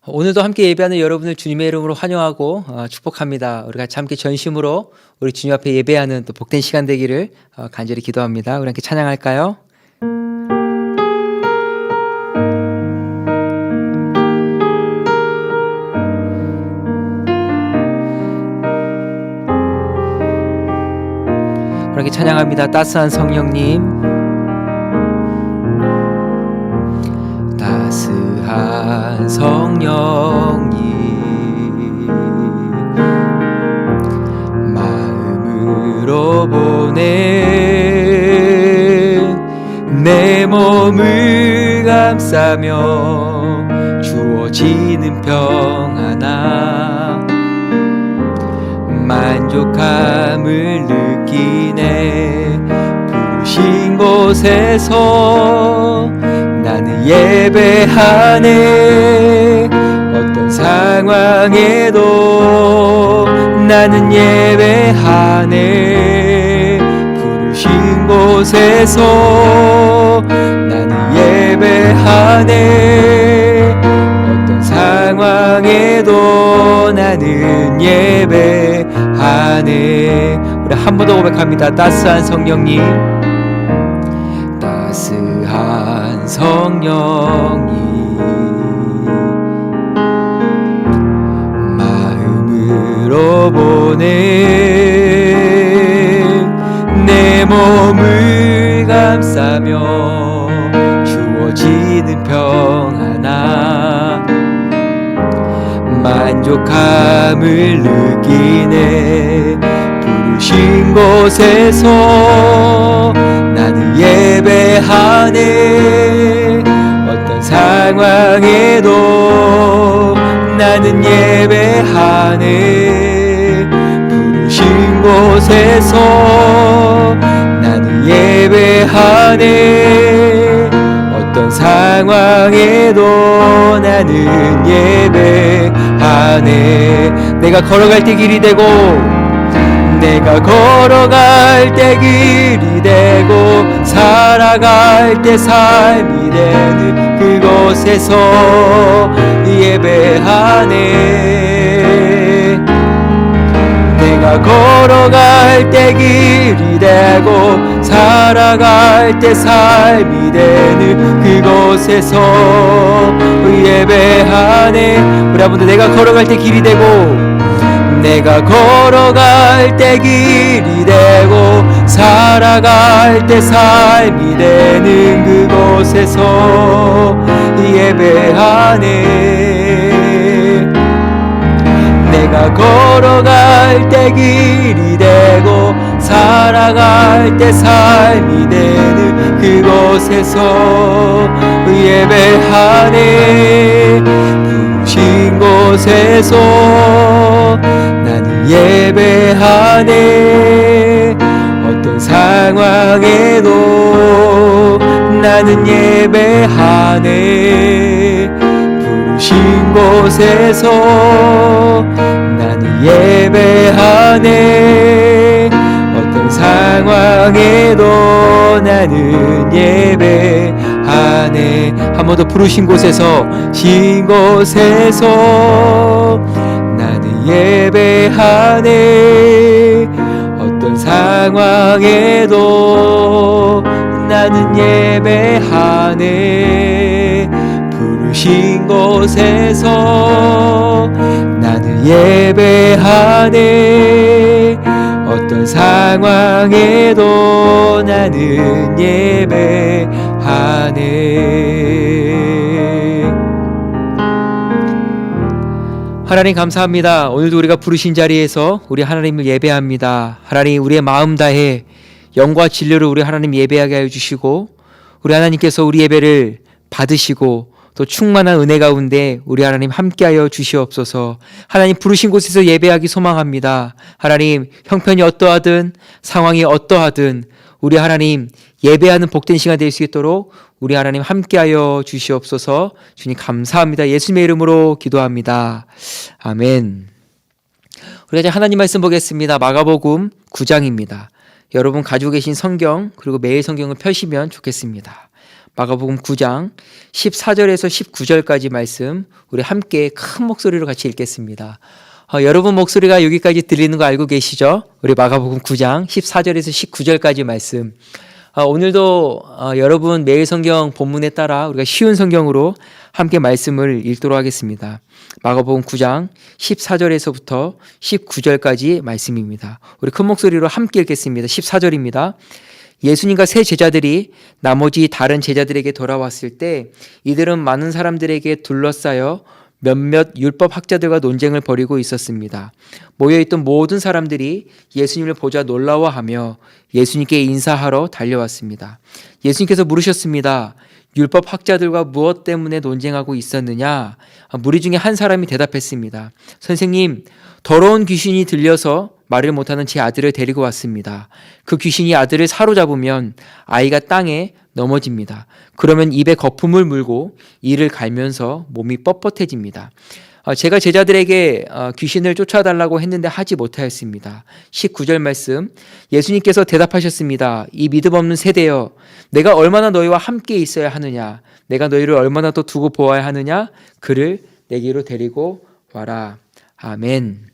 오늘도 함께 예배하는 여러분을 주님의 이름으로 환영하고 축복합니다. 우리 같이 함께 전심으로 우리 주님 앞에 예배하는 또 복된 시간 되기를 간절히 기도합니다. 우리 함께 찬양할까요? 우리 함께 찬양합니다. 따스한 성령님, 따스한 성령님, 마음으로 보내 내 몸을 감싸며 주어지는 평안함, 만족함을 느끼네. 부르신 곳에서 나는 예배하네. 어떤 상황에도 나는 예배하네. 부르신 곳에서 나는 예배하네. 어떤 상황에도 나는 예배하네. 우리 한 번 더 고백합니다. 따스한 성령님, 따스한 성령님, 마음으로 보내 내 몸을 감싸며 주어지는 평안함, 만족함을 느끼네. 부르신 곳에서 나는 예배하네. 어떤 상황에도 나는 예배하네. 부르신 곳에서 나는 예배하네. 어떤 상황에도 나는 예배하네. 내가 걸어갈 때 길이 되고, 내가 걸어갈 때 길이 되고, 살아갈 때 삶이 되는 그곳에서 예배하네. 내가 걸어갈 때 길이 되고, 살아갈 때 삶이 되는 그곳에서 예배하네. 우리 한번 더 내가 걸어갈 때 길이 되고, 내가 걸어갈 때 길이 되고, 살아갈 때 삶이 되는 그곳에서 예배하네. 내가 걸어갈 때 길이 되고, 살아갈 때 삶이 되는 그곳에서 예배하네. 부르신 곳에서 나는 예배하네. 어떤 상황에도 나는 예배하네. 부르신 곳에서 나는 예배하네. 어떤 상황에도 나는 예배하네. 한 번 더 부르신 곳에서, 신 곳에서 나는 예배하네. 어떤 상황에도 나는 예배하네. 부르신 곳에서 나는 예배하네. 어떤 상황에도 나는 예배하네. 하나님 감사합니다. 오늘도 우리가 부르신 자리에서 우리 하나님을 예배합니다. 하나님, 우리의 마음 다해 영과 진리로 우리 하나님 예배하게 하여 주시고, 우리 하나님께서 우리 예배를 받으시고 또 충만한 은혜 가운데 우리 하나님 함께하여 주시옵소서. 하나님, 부르신 곳에서 예배하기 소망합니다. 하나님, 형편이 어떠하든 상황이 어떠하든 우리 하나님 예배하는 복된 시간 될 수 있도록 우리 하나님 함께하여 주시옵소서. 주님 감사합니다. 예수님의 이름으로 기도합니다. 아멘. 우리가 이제 하나님 말씀 보겠습니다. 마가복음 9장입니다. 여러분 가지고 계신 성경, 그리고 매일 성경을 펴시면 좋겠습니다. 마가복음 9장 14절에서 19절까지 말씀 우리 함께 큰 목소리로 같이 읽겠습니다. 여러분 목소리가 여기까지 들리는 거 알고 계시죠? 우리 마가복음 9장 14절에서 19절까지 말씀. 오늘도 여러분 매일 성경 본문에 따라 우리가 쉬운 성경으로 함께 말씀을 읽도록 하겠습니다. 마가복음 9장 14절에서부터 19절까지 말씀입니다. 우리 큰 목소리로 함께 읽겠습니다. 14절입니다. 예수님과 세 제자들이 나머지 다른 제자들에게 돌아왔을 때 이들은 많은 사람들에게 둘러싸여 몇몇 율법 학자들과 논쟁을 벌이고 있었습니다. 모여있던 모든 사람들이 예수님을 보자 놀라워하며 예수님께 인사하러 달려왔습니다. 예수님께서 물으셨습니다. 율법 학자들과 무엇 때문에 논쟁하고 있었느냐? 무리 중에 한 사람이 대답했습니다. 선생님, 더러운 귀신이 들려서 말을 못하는 제 아들을 데리고 왔습니다. 그 귀신이 아들을 사로잡으면 아이가 땅에 넘어집니다. 그러면 입에 거품을 물고 이를 갈면서 몸이 뻣뻣해집니다. 제가 제자들에게 귀신을 쫓아달라고 했는데 하지 못하였습니다. 19절 말씀, 예수님께서 대답하셨습니다. 이 믿음 없는 세대여, 내가 얼마나 너희와 함께 있어야 하느냐? 내가 너희를 얼마나 더 두고 보아야 하느냐? 그를 내게로 데리고 와라. 아멘.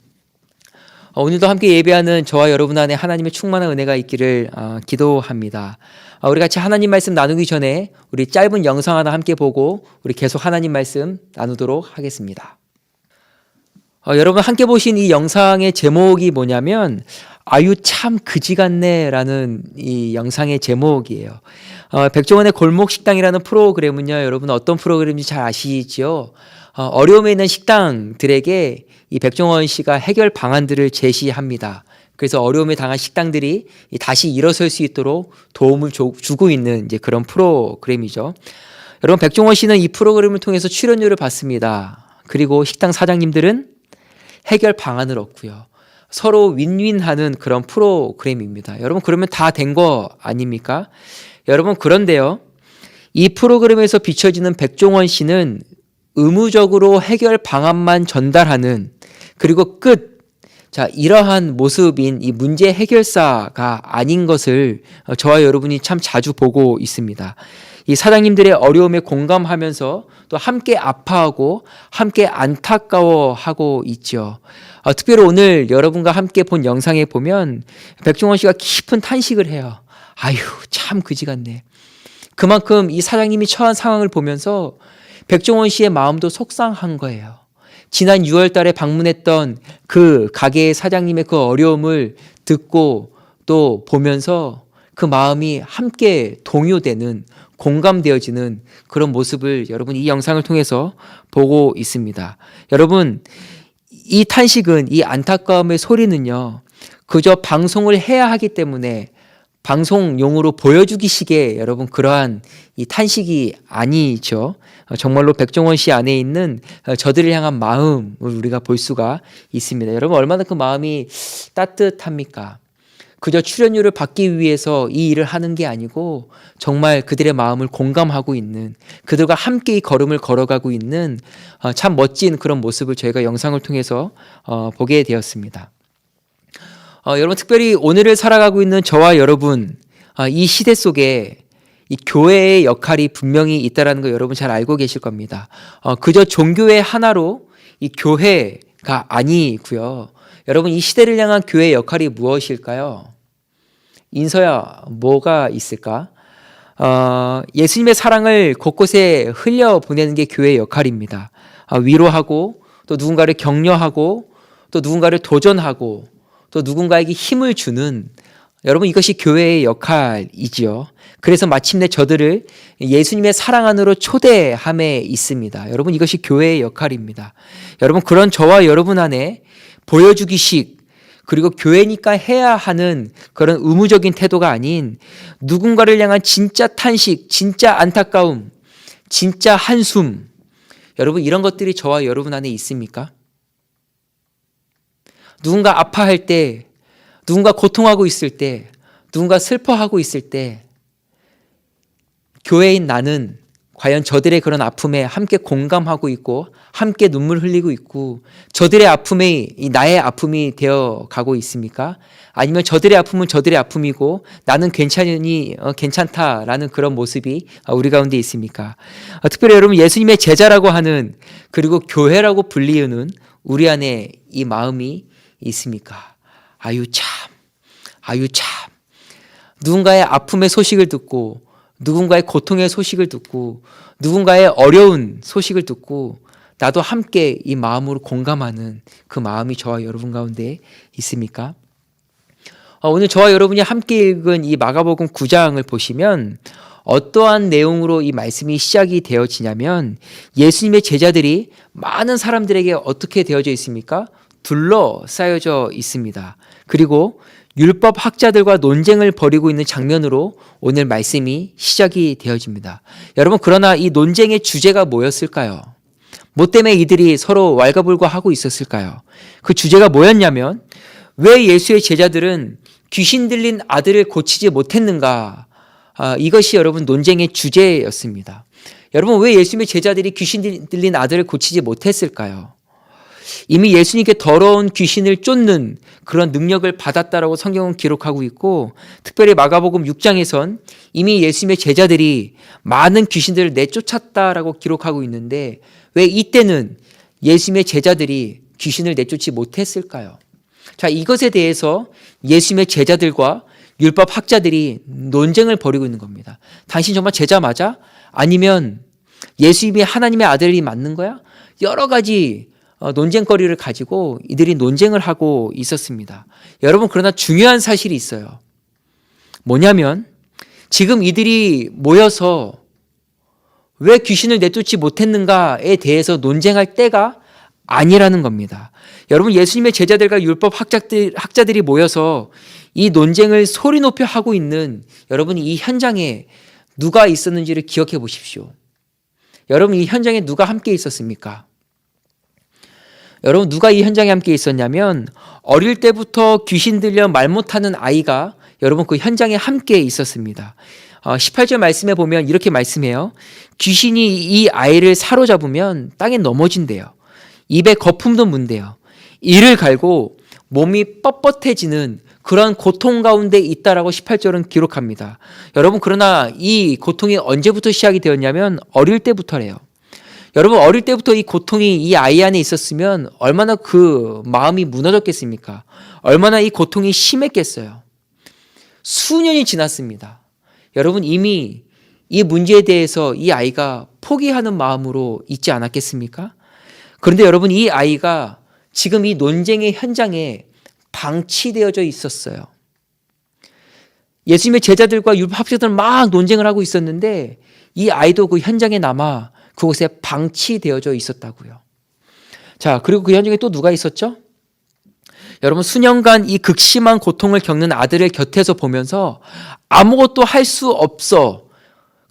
오늘도 함께 예배하는 저와 여러분 안에 하나님의 충만한 은혜가 있기를 기도합니다. 우리 같이 하나님 말씀 나누기 전에 우리 짧은 영상 하나 함께 보고 우리 계속 하나님 말씀 나누도록 하겠습니다. 여러분 함께 보신 이 영상의 제목이 뭐냐면 아유 참 그지 같네 라는 이 영상의 제목이에요. 백종원의 골목식당이라는 프로그램은요, 여러분 어떤 프로그램인지 잘 아시죠? 어려움에 있는 식당들에게 이 백종원 씨가 해결 방안들을 제시합니다. 그래서 어려움에 당한 식당들이 다시 일어설 수 있도록 도움을 주고 있는 이제 그런 프로그램이죠. 여러분 백종원 씨는 이 프로그램을 통해서 출연료를 받습니다. 그리고 식당 사장님들은 해결 방안을 얻고요. 서로 윈윈하는 그런 프로그램입니다. 여러분 그러면 다 된 거 아닙니까? 여러분 그런데요, 이 프로그램에서 비춰지는 백종원 씨는 의무적으로 해결 방안만 전달하는, 그리고 끝, 이러한 모습인 이 문제 해결사가 아닌 것을 저와 여러분이 참 자주 보고 있습니다. 이 사장님들의 어려움에 공감하면서 또 함께 아파하고 함께 안타까워하고 있죠. 특별히 오늘 여러분과 함께 본 영상에 보면 백종원 씨가 깊은 탄식을 해요. 아유 참 그지 같네. 그만큼 이 사장님이 처한 상황을 보면서 백종원 씨의 마음도 속상한 거예요. 지난 6월 달에 방문했던 그 가게의 사장님의 그 어려움을 듣고 또 보면서 그 마음이 함께 동요되는, 공감되어지는 그런 모습을 여러분 이 영상을 통해서 보고 있습니다. 여러분 이 탄식은, 이 안타까움의 소리는요, 그저 방송을 해야 하기 때문에 방송용으로 보여주기식의 여러분 그러한 이 탄식이 아니죠. 정말로 백종원 씨 안에 있는 저들을 향한 마음을 우리가 볼 수가 있습니다. 여러분 얼마나 그 마음이 따뜻합니까? 그저 출연료를 받기 위해서 이 일을 하는 게 아니고 정말 그들의 마음을 공감하고 있는, 그들과 함께 이 걸음을 걸어가고 있는 참 멋진 그런 모습을 저희가 영상을 통해서 보게 되었습니다. 여러분 특별히 오늘을 살아가고 있는 저와 여러분, 이 시대 속에 이 교회의 역할이 분명히 있다는 거 여러분 잘 알고 계실 겁니다. 그저 종교의 하나로 이 교회가 아니고요. 여러분 이 시대를 향한 교회의 역할이 무엇일까요? 인서야 뭐가 있을까? 예수님의 사랑을 곳곳에 흘려보내는 게 교회의 역할입니다. 위로하고 또 누군가를 격려하고 또 누군가를 도전하고 또 누군가에게 힘을 주는, 여러분 이것이 교회의 역할이지요. 그래서 마침내 저들을 예수님의 사랑 안으로 초대함에 있습니다. 여러분 이것이 교회의 역할입니다. 여러분 그런 저와 여러분 안에 보여주기식, 그리고 교회니까 해야 하는 그런 의무적인 태도가 아닌 누군가를 향한 진짜 탄식, 진짜 안타까움, 진짜 한숨, 여러분 이런 것들이 저와 여러분 안에 있습니까? 누군가 아파할 때, 누군가 고통하고 있을 때, 누군가 슬퍼하고 있을 때 교회인 나는 과연 저들의 그런 아픔에 함께 공감하고 있고 함께 눈물 흘리고 있고 저들의 아픔이 나의 아픔이 되어 가고 있습니까? 아니면 저들의 아픔은 저들의 아픔이고 나는 괜찮다라는 그런 모습이 우리 가운데 있습니까? 특별히 여러분 예수님의 제자라고 하는 그리고 교회라고 불리우는 우리 안에 이 마음이 있습니까? 아유 참 누군가의 아픔의 소식을 듣고 누군가의 고통의 소식을 듣고 누군가의 어려운 소식을 듣고 나도 함께 이 마음으로 공감하는 그 마음이 저와 여러분 가운데 있습니까? 오늘 저와 여러분이 함께 읽은 이 마가복음 9장을 보시면 어떠한 내용으로 이 말씀이 시작이 되어지냐면 예수님의 제자들이 많은 사람들에게 어떻게 되어져 있습니까? 둘러싸여져 있습니다. 그리고 율법 학자들과 논쟁을 벌이고 있는 장면으로 오늘 말씀이 시작이 되어집니다. 여러분 그러나 이 논쟁의 주제가 뭐였을까요? 뭐 때문에 이들이 서로 왈가불가하고 있었을까요? 그 주제가 뭐였냐면 왜 예수의 제자들은 귀신 들린 아들을 고치지 못했는가? 이것이 여러분 논쟁의 주제였습니다. 여러분 왜 예수님의 제자들이 귀신 들린 아들을 고치지 못했을까요? 이미 예수님께 더러운 귀신을 쫓는 그런 능력을 받았다라고 성경은 기록하고 있고 특별히 마가복음 6장에선 이미 예수님의 제자들이 많은 귀신들을 내쫓았다라고 기록하고 있는데 왜 이때는 예수님의 제자들이 귀신을 내쫓지 못했을까요? 자, 이것에 대해서 예수님의 제자들과 율법 학자들이 논쟁을 벌이고 있는 겁니다. 당신 정말 제자 맞아? 아니면 예수님이 하나님의 아들이 맞는 거야? 여러 가지 논쟁거리를 가지고 이들이 논쟁을 하고 있었습니다. 여러분 그러나 중요한 사실이 있어요. 뭐냐면 지금 이들이 모여서 왜 귀신을 내쫓지 못했는가에 대해서 논쟁할 때가 아니라는 겁니다. 여러분 예수님의 제자들과 율법 학자들이 모여서 이 논쟁을 소리 높여 하고 있는 여러분이 이 현장에 누가 있었는지를 기억해 보십시오. 여러분 이 현장에 누가 함께 있었습니까? 여러분 누가 이 현장에 함께 있었냐면 어릴 때부터 귀신 들려 말 못하는 아이가 여러분 그 현장에 함께 있었습니다. 18절 말씀에 보면 이렇게 말씀해요. 귀신이 이 아이를 사로잡으면 땅에 넘어진대요. 입에 거품도 문대요. 이를 갈고 몸이 뻣뻣해지는 그런 고통 가운데 있다라고 18절은 기록합니다. 여러분 그러나 이 고통이 언제부터 시작이 되었냐면 어릴 때부터래요. 여러분 어릴 때부터 이 고통이 이 아이 안에 있었으면 얼마나 그 마음이 무너졌겠습니까? 얼마나 이 고통이 심했겠어요. 수년이 지났습니다. 여러분 이미 이 문제에 대해서 이 아이가 포기하는 마음으로 있지 않았겠습니까? 그런데 여러분 이 아이가 지금 이 논쟁의 현장에 방치되어져 있었어요. 예수님의 제자들과 율법학자들은 막 논쟁을 하고 있었는데 이 아이도 그 현장에 남아 그곳에 방치되어져 있었다고요. 자, 그리고 그 현장에 또 누가 있었죠? 여러분 수년간 이 극심한 고통을 겪는 아들을 곁에서 보면서 아무것도 할 수 없어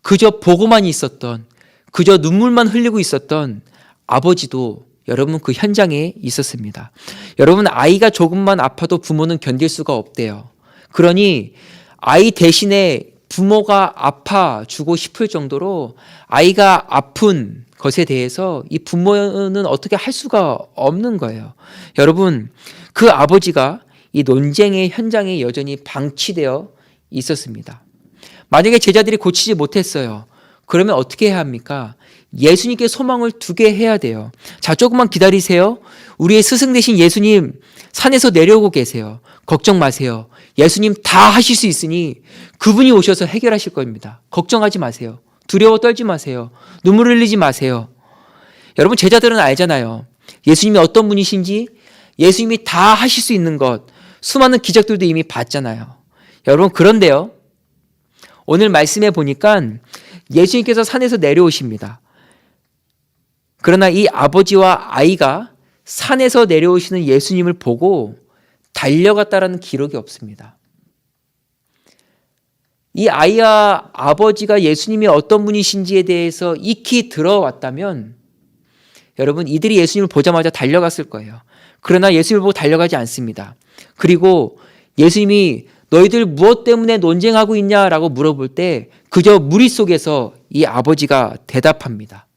그저 보고만 있었던 그저 눈물만 흘리고 있었던 아버지도 여러분 그 현장에 있었습니다. 여러분 아이가 조금만 아파도 부모는 견딜 수가 없대요. 그러니 아이 대신에 부모가 아파주고 싶을 정도로 아이가 아픈 것에 대해서 이 부모는 어떻게 할 수가 없는 거예요. 여러분 그 아버지가 이 논쟁의 현장에 여전히 방치되어 있었습니다. 만약에 제자들이 고치지 못했어요. 그러면 어떻게 해야 합니까? 예수님께 소망을 두게 해야 돼요. 자, 조금만 기다리세요. 우리의 스승 되신 예수님 산에서 내려오고 계세요. 걱정 마세요. 예수님 다 하실 수 있으니 그분이 오셔서 해결하실 겁니다. 걱정하지 마세요. 두려워 떨지 마세요. 눈물 흘리지 마세요. 여러분 제자들은 알잖아요. 예수님이 어떤 분이신지 예수님이 다 하실 수 있는 것 수많은 기적들도 이미 봤잖아요. 여러분 그런데요. 오늘 말씀해 보니까 예수님께서 산에서 내려오십니다. 그러나 이 아버지와 아이가 산에서 내려오시는 예수님을 보고 달려갔다라는 기록이 없습니다. 이 아이와 아버지가 예수님이 어떤 분이신지에 대해서 익히 들어왔다면 여러분 이들이 예수님을 보자마자 달려갔을 거예요. 그러나 예수님을 보고 달려가지 않습니다. 그리고 예수님이 너희들 무엇 때문에 논쟁하고 있냐라고 물어볼 때 그저 무리 속에서 이 아버지가 대답합니다.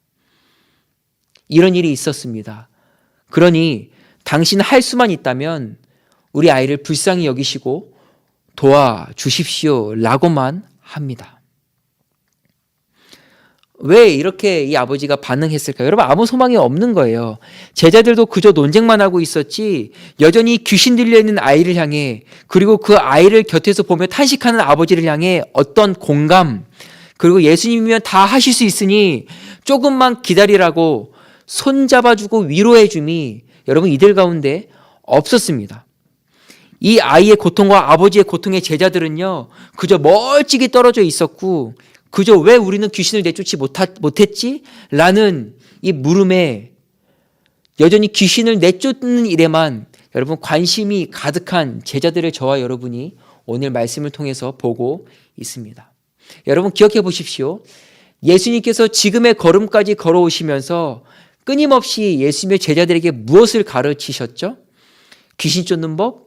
이런 일이 있었습니다. 그러니 당신 할 수만 있다면 우리 아이를 불쌍히 여기시고 도와주십시오 라고만 합니다. 왜 이렇게 이 아버지가 반응했을까요? 여러분, 아무 소망이 없는 거예요. 제자들도 그저 논쟁만 하고 있었지 여전히 귀신 들려있는 아이를 향해, 그리고 그 아이를 곁에서 보며 탄식하는 아버지를 향해 어떤 공감, 그리고 예수님이면 다 하실 수 있으니 조금만 기다리라고 손잡아주고 위로해줌이 여러분 이들 가운데 없었습니다. 이 아이의 고통과 아버지의 고통의 제자들은요, 그저 멀찍이 떨어져 있었고 그저 왜 우리는 귀신을 내쫓지 못했지? 라는 이 물음에 여전히 귀신을 내쫓는 일에만 여러분 관심이 가득한 제자들을 저와 여러분이 오늘 말씀을 통해서 보고 있습니다. 여러분 기억해 보십시오. 예수님께서 지금의 걸음까지 걸어오시면서 끊임없이 예수님의 제자들에게 무엇을 가르치셨죠? 귀신 쫓는 법?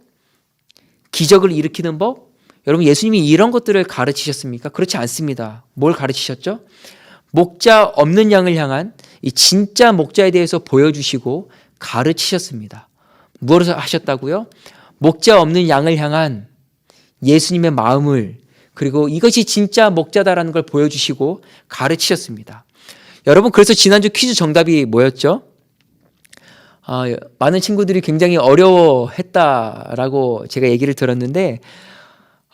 기적을 일으키는 법? 여러분, 예수님이 이런 것들을 가르치셨습니까? 그렇지 않습니다. 뭘 가르치셨죠? 목자 없는 양을 향한 이 진짜 목자에 대해서 보여주시고 가르치셨습니다. 무엇을 하셨다고요? 목자 없는 양을 향한 예수님의 마음을, 그리고 이것이 진짜 목자다라는 걸 보여주시고 가르치셨습니다. 여러분, 그래서 지난주 퀴즈 정답이 뭐였죠? 많은 친구들이 굉장히 어려워했다라고 제가 얘기를 들었는데,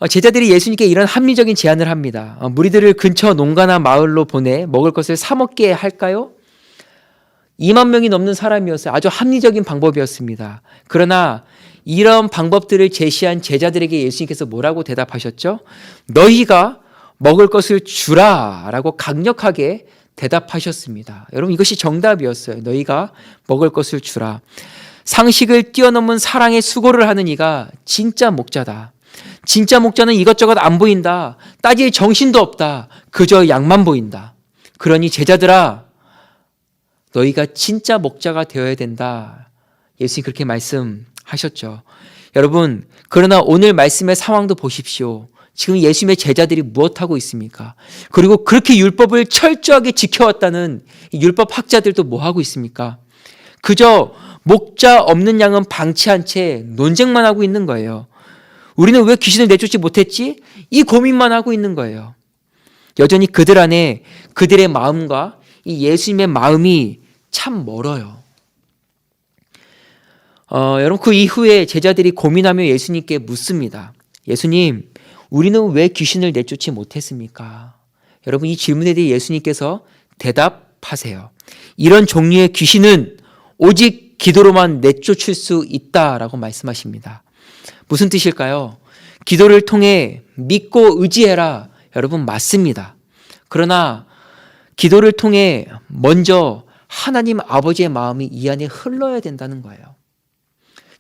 제자들이 예수님께 이런 합리적인 제안을 합니다. 무리들을 근처 농가나 마을로 보내 먹을 것을 사 먹게 할까요? 2만 명이 넘는 사람이었어요. 아주 합리적인 방법이었습니다. 그러나 이런 방법들을 제시한 제자들에게 예수님께서 뭐라고 대답하셨죠? 너희가 먹을 것을 주라 라고 강력하게 대답하셨습니다. 여러분, 이것이 정답이었어요. 너희가 먹을 것을 주라. 상식을 뛰어넘은 사랑의 수고를 하는 이가 진짜 목자다. 진짜 목자는 이것저것 안 보인다. 따질 정신도 없다. 그저 양만 보인다. 그러니 제자들아, 너희가 진짜 목자가 되어야 된다. 예수님이 그렇게 말씀하셨죠. 여러분, 그러나 오늘 말씀의 상황도 보십시오. 지금 예수님의 제자들이 무엇하고 있습니까? 그리고 그렇게 율법을 철저하게 지켜왔다는 율법 학자들도 뭐하고 있습니까? 그저 목자 없는 양은 방치한 채 논쟁만 하고 있는 거예요. 우리는 왜 귀신을 내쫓지 못했지? 이 고민만 하고 있는 거예요. 여전히 그들 안에 그들의 마음과 이 예수님의 마음이 참 멀어요. 여러분, 그 이후에 제자들이 고민하며 예수님께 묻습니다. 예수님, 우리는 왜 귀신을 내쫓지 못했습니까? 여러분, 이 질문에 대해 예수님께서 대답하세요. 이런 종류의 귀신은 오직 기도로만 내쫓을 수 있다라고 말씀하십니다. 무슨 뜻일까요? 기도를 통해 믿고 의지해라. 여러분, 맞습니다. 그러나 기도를 통해 먼저 하나님 아버지의 마음이 이 안에 흘러야 된다는 거예요.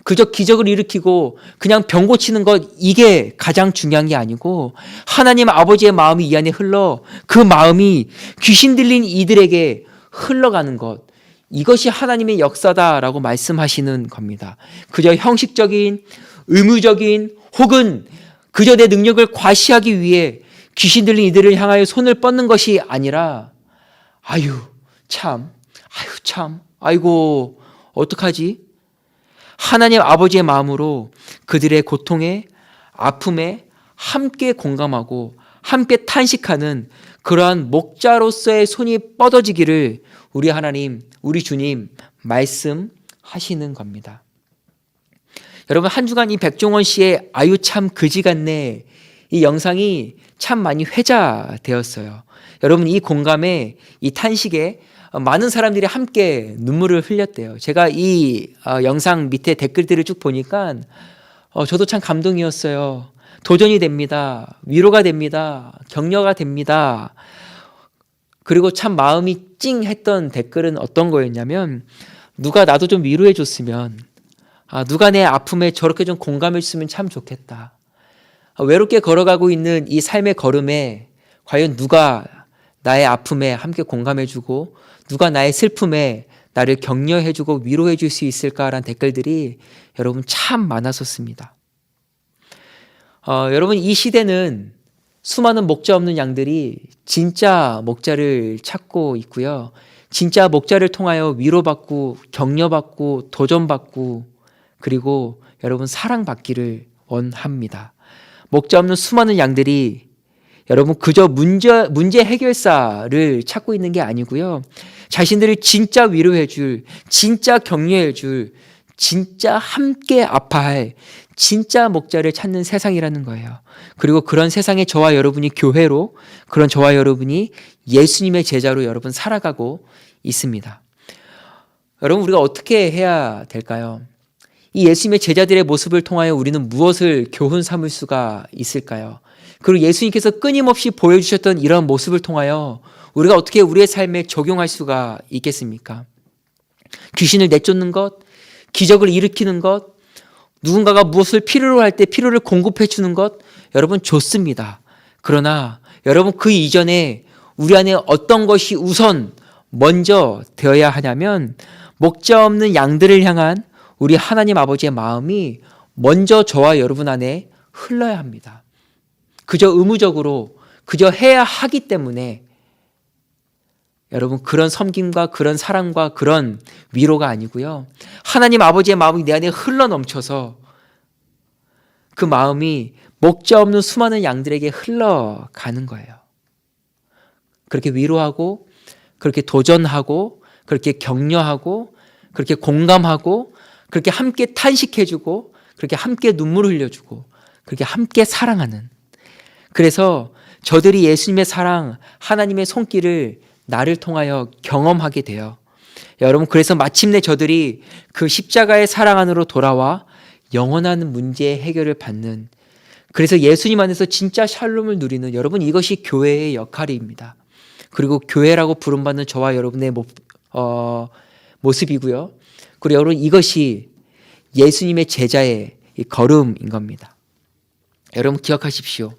그저 기적을 일으키고 그냥 병 고치는 것, 이게 가장 중요한 게 아니고 하나님 아버지의 마음이 이 안에 흘러 그 마음이 귀신 들린 이들에게 흘러가는 것, 이것이 하나님의 역사다라고 말씀하시는 겁니다. 그저 형식적인, 의무적인, 혹은 그저 내 능력을 과시하기 위해 귀신 들린 이들을 향하여 손을 뻗는 것이 아니라 아이고 어떡하지? 하나님 아버지의 마음으로 그들의 고통에, 아픔에 함께 공감하고 함께 탄식하는 그러한 목자로서의 손이 뻗어지기를 우리 하나님, 우리 주님 말씀하시는 겁니다. 여러분, 한 주간 이 백종원 씨의 아유 참 그지 같네, 이 영상이 참 많이 회자되었어요. 여러분, 이 공감에, 이 탄식에 많은 사람들이 함께 눈물을 흘렸대요. 제가 이 영상 밑에 댓글들을 쭉 보니까 저도 참 감동이었어요. 도전이 됩니다. 위로가 됩니다. 격려가 됩니다. 그리고 참 마음이 찡했던 댓글은 어떤 거였냐면, 누가 나도 좀 위로해 줬으면, 누가 내 아픔에 저렇게 좀 공감해 줬으면 참 좋겠다. 외롭게 걸어가고 있는 이 삶의 걸음에 과연 누가 나의 아픔에 함께 공감해 주고 누가 나의 슬픔에 나를 격려해 주고 위로해 줄 수 있을까라는 댓글들이 여러분 참 많았었습니다. 여러분, 이 시대는 수많은 목자 없는 양들이 진짜 목자를 찾고 있고요. 진짜 목자를 통하여 위로받고 격려받고 도전받고 그리고 여러분 사랑받기를 원합니다. 목자 없는 수많은 양들이 여러분 그저 문제 해결사를 찾고 있는 게 아니고요. 자신들을 진짜 위로해 줄, 진짜 격려해 줄, 진짜 함께 아파할 진짜 목자를 찾는 세상이라는 거예요. 그리고 그런 세상에 저와 여러분이 교회로, 그런 저와 여러분이 예수님의 제자로 여러분 살아가고 있습니다. 여러분 우리가 어떻게 해야 될까요? 이 예수님의 제자들의 모습을 통하여 우리는 무엇을 교훈 삼을 수가 있을까요? 그리고 예수님께서 끊임없이 보여주셨던 이런 모습을 통하여 우리가 어떻게 우리의 삶에 적용할 수가 있겠습니까? 귀신을 내쫓는 것, 기적을 일으키는 것, 누군가가 무엇을 필요로 할 때 필요를 공급해 주는 것, 여러분 좋습니다. 그러나 여러분 그 이전에 우리 안에 어떤 것이 우선 먼저 되어야 하냐면 목자 없는 양들을 향한 우리 하나님 아버지의 마음이 먼저 저와 여러분 안에 흘러야 합니다. 그저 의무적으로 그저 해야 하기 때문에 여러분 그런 섬김과 그런 사랑과 그런 위로가 아니고요. 하나님 아버지의 마음이 내 안에 흘러 넘쳐서 그 마음이 목자 없는 수많은 양들에게 흘러가는 거예요. 그렇게 위로하고 그렇게 도전하고 그렇게 격려하고 그렇게 공감하고 그렇게 함께 탄식해주고 그렇게 함께 눈물을 흘려주고 그렇게 함께 사랑하는, 그래서 저들이 예수님의 사랑, 하나님의 손길을 나를 통하여 경험하게 돼요. 여러분 그래서 마침내 저들이 그 십자가의 사랑 안으로 돌아와 영원한 문제의 해결을 받는, 그래서 예수님 안에서 진짜 샬롬을 누리는, 여러분 이것이 교회의 역할입니다. 그리고 교회라고 부름받는 저와 여러분의 모습이고요. 그리고 여러분 이것이 예수님의 제자의 걸음인 겁니다. 여러분 기억하십시오.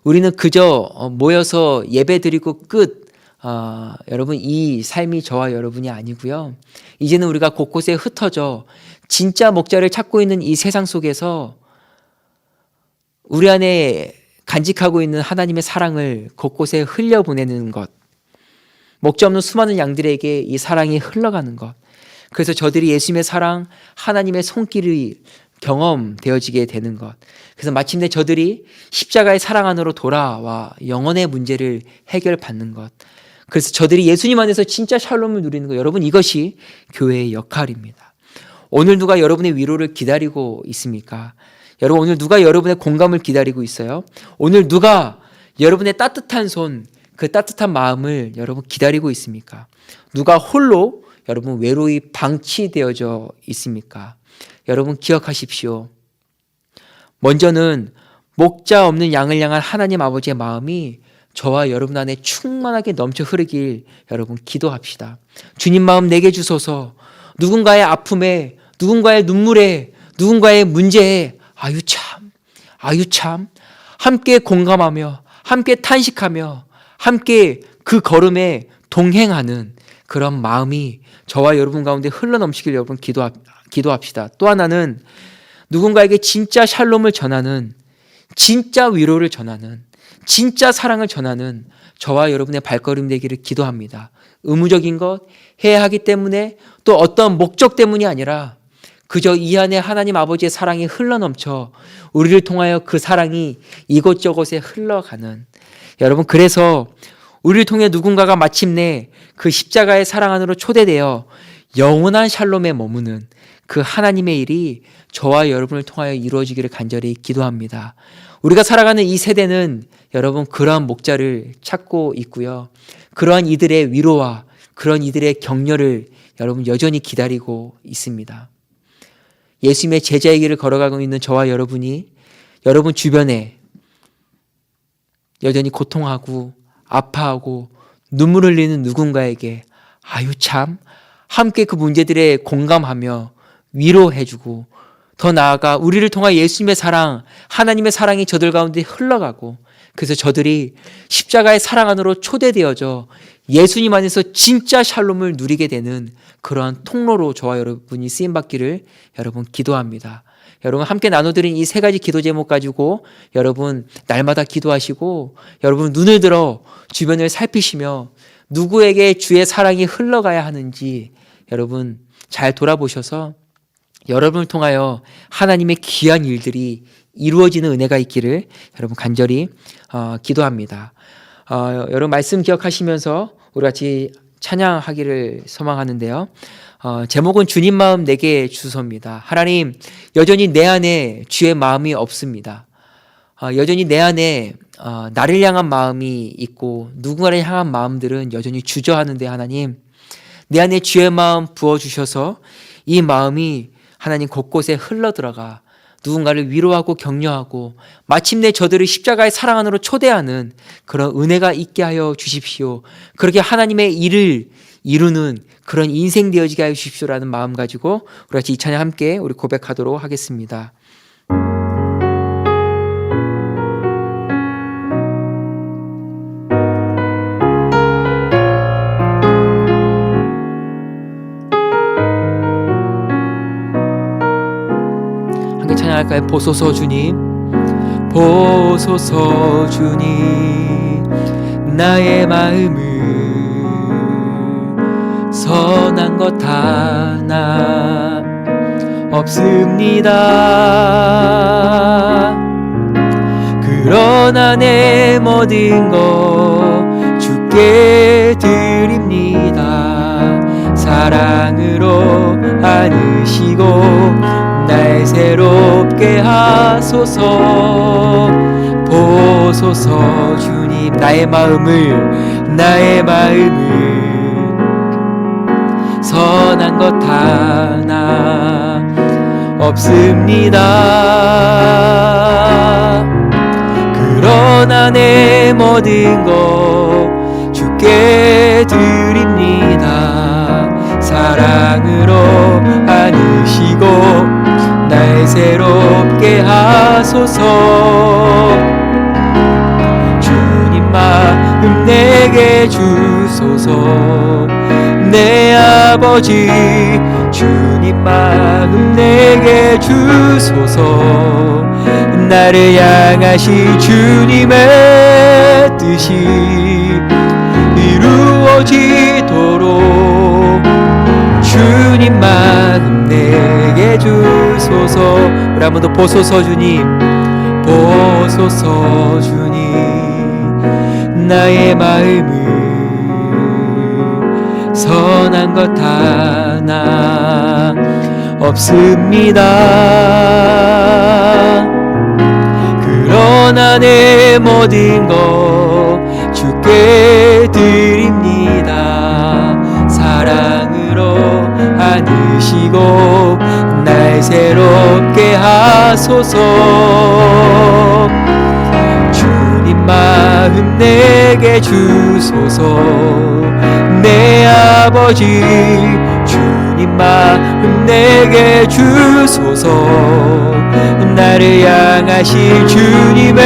우리는 그저 모여서 예배드리고 끝, 여러분 이 삶이 저와 여러분이 아니고요. 이제는 우리가 곳곳에 흩어져 진짜 목자를 찾고 있는 이 세상 속에서 우리 안에 간직하고 있는 하나님의 사랑을 곳곳에 흘려보내는 것, 목자 없는 수많은 양들에게 이 사랑이 흘러가는 것, 그래서 저들이 예수님의 사랑, 하나님의 손길이 경험되어지게 되는 것, 그래서 마침내 저들이 십자가의 사랑 안으로 돌아와 영혼의 문제를 해결받는 것, 그래서 저들이 예수님 안에서 진짜 샬롬을 누리는 것, 여러분 이것이 교회의 역할입니다. 오늘 누가 여러분의 위로를 기다리고 있습니까? 여러분 오늘 누가 여러분의 공감을 기다리고 있어요? 오늘 누가 여러분의 따뜻한 손, 그 따뜻한 마음을 여러분 기다리고 있습니까? 누가 홀로 여러분 외로이 방치되어져 있습니까? 여러분 기억하십시오. 먼저는 목자 없는 양을 향한 하나님 아버지의 마음이 저와 여러분 안에 충만하게 넘쳐 흐르길 여러분 기도합시다. 주님 마음 내게 주소서. 누군가의 아픔에, 누군가의 눈물에, 누군가의 문제에 아유 참 함께 공감하며 함께 탄식하며 함께 그 걸음에 동행하는 그런 마음이 저와 여러분 가운데 흘러넘치길 여러분 기도합시다. 또 하나는 누군가에게 진짜 샬롬을 전하는, 진짜 위로를 전하는, 진짜 사랑을 전하는 저와 여러분의 발걸음 되기를 기도합니다. 의무적인 것 해야 하기 때문에, 또 어떤 목적 때문이 아니라 그저 이 안에 하나님 아버지의 사랑이 흘러넘쳐 우리를 통하여 그 사랑이 이곳저곳에 흘러가는, 여러분 그래서 우리를 통해 누군가가 마침내 그 십자가의 사랑 안으로 초대되어 영원한 샬롬에 머무는 그 하나님의 일이 저와 여러분을 통하여 이루어지기를 간절히 기도합니다. 우리가 살아가는 이 세대는 여러분 그러한 목자를 찾고 있고요. 그러한 이들의 위로와 그런 이들의 격려를 여러분 여전히 기다리고 있습니다. 예수님의 제자의 길을 걸어가고 있는 저와 여러분이 여러분 주변에 여전히 고통하고 아파하고 눈물 흘리는 누군가에게 아유 참 함께 그 문제들에 공감하며 위로해주고, 더 나아가 우리를 통해 예수님의 사랑, 하나님의 사랑이 저들 가운데 흘러가고, 그래서 저들이 십자가의 사랑 안으로 초대되어져 예수님 안에서 진짜 샬롬을 누리게 되는 그러한 통로로 저와 여러분이 쓰임받기를 여러분 기도합니다. 여러분 함께 나눠드린 이 세 가지 기도 제목 가지고 여러분 날마다 기도하시고 여러분 눈을 들어 주변을 살피시며 누구에게 주의 사랑이 흘러가야 하는지 여러분 잘 돌아보셔서 여러분을 통하여 하나님의 귀한 일들이 이루어지는 은혜가 있기를 여러분 간절히 기도합니다. 여러분 말씀 기억하시면서 우리 같이 찬양하기를 소망하는데요. 제목은 주님 마음 내게 주소입니다. 하나님, 여전히 내 안에 주의 마음이 없습니다. 여전히 내 안에 나를 향한 마음이 있고 누군가를 향한 마음들은 여전히 주저하는데 하나님, 내 안에 주의 마음 부어주셔서 이 마음이 하나님 곳곳에 흘러들어가 누군가를 위로하고 격려하고 마침내 저들을 십자가의 사랑 안으로 초대하는 그런 은혜가 있게 하여 주십시오. 그렇게 하나님의 일을 이루는 그런 인생 되어지게 하여 주십시오라는 마음 가지고 우리 같이 이 찬양 함께 우리 고백하도록 하겠습니다. 함께 찬양할까요? 보소서 주님, 보소서 주님, 나의 마음을 선한 것 하나 없습니다. 그러나 내 모든 것 주께 드립니다. 사랑으로 안으시고 날 새롭게 하소서. 보소서 주님, 나의 마음을 선한 것 하나 없습니다. 그러나 내 모든 것 주께 드립니다. 사랑으로 안으시고 날 새롭게 하소서. 주님 마음 내게 주소서. 내 아버지 주님 마음 내게 주소서. 나를 향하신 주님의 뜻이 이루어지도록 주님 마음 내게 주소서. 우리 한 번 더 보소서 주님, 보소서 주님, 나의 마음을 선한 것 하나 없습니다. 그러나 내 모든 것 주께 드립니다. 사랑으로 안으시고 날 새롭게 하소서. 주님 마음 내게 주소서. 내 아버지 주님 마음 내게 주소서. 나를 향하신 주님의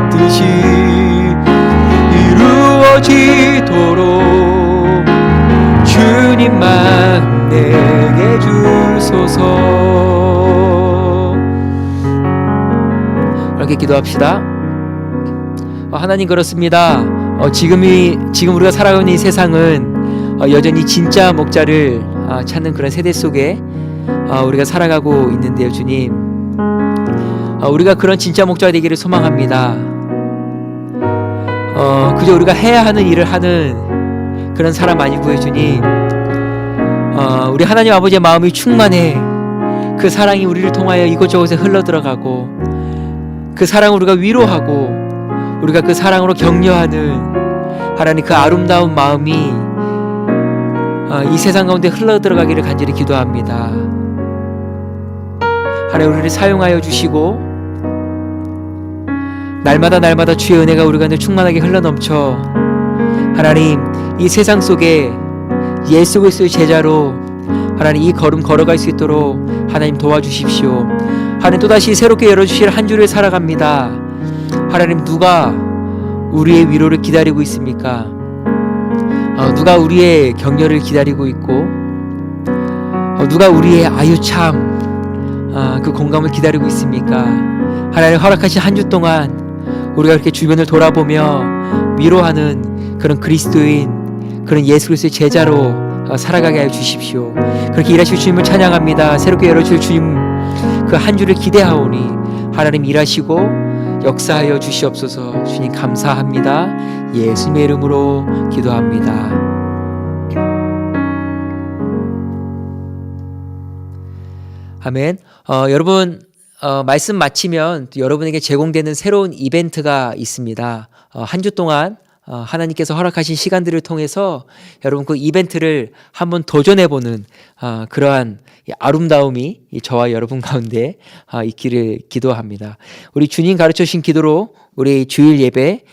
뜻이 이루어지도록 주님 마음 내게 주소서. 그렇게 기도합시다. 하나님, 그렇습니다. 지금 우리가 살아가는 이 세상은 여전히 진짜 목자를 찾는 그런 세대 속에 우리가 살아가고 있는데요, 주님. 우리가 그런 진짜 목자가 되기를 소망합니다. 그저 우리가 해야 하는 일을 하는 그런 사람 아니고요, 주님. 우리 하나님 아버지의 마음이 충만해 그 사랑이 우리를 통하여 이곳저곳에 흘러들어가고 그 사랑을 우리가 위로하고 우리가 그 사랑으로 격려하는 하나님 그 아름다운 마음이 이 세상 가운데 흘러들어가기를 간절히 기도합니다. 하나님, 우리를 사용하여 주시고 날마다 주의 은혜가 우리 가운데 충만하게 흘러넘쳐 하나님, 이 세상 속에 예수 그리스도의 제자로 하나님 이 걸음 걸어갈 수 있도록 하나님 도와주십시오. 하나님, 또다시 새롭게 열어주실 한 주를 살아갑니다. 하나님, 누가 우리의 위로를 기다리고 있습니까? 누가 우리의 격려를 기다리고 있고 누가 우리의 아유 참 그 공감을 기다리고 있습니까? 하나님 허락하신 한 주 동안 우리가 이렇게 주변을 돌아보며 위로하는 그런 그리스도인, 그런 예수 그리스도의 제자로 살아가게 하여 주십시오. 그렇게 일하실 주님을 찬양합니다. 새롭게 열어줄 주님 그 한 주를 기대하오니 하나님 일하시고 역사하여 주시옵소서. 주님 감사합니다. 예수님의 이름으로 기도합니다. 아멘. 여러분 말씀 마치면 또 여러분에게 제공되는 새로운 이벤트가 있습니다. 한 주 동안 하나님께서 허락하신 시간들을 통해서 여러분 그 이벤트를 한번 도전해보는 그러한 아름다움이 저와 여러분 가운데 있기를 기도합니다. 우리 주님 가르쳐 주신 기도로 우리 주일 예배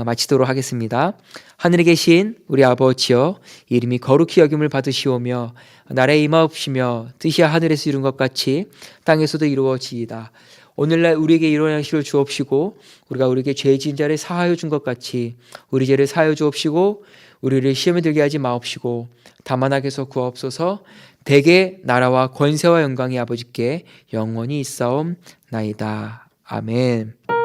마치도록 하겠습니다. 하늘에 계신 우리 아버지여, 이름이 거룩히 여김을 받으시오며 나라에 임하옵시며 뜻이 하늘에서 이룬 것 같이 땅에서도 이루어지이다. 오늘날 우리에게 일어날 것을 주옵시고 우리가 우리에게 죄 지은 자를 사하여 준 것 같이 우리 죄를 사하여 주옵시고 우리를 시험에 들게 하지 마옵시고 다만 악에서 구하옵소서. 대개 나라와 권세와 영광이 아버지께 영원히 있사옵나이다. 아멘.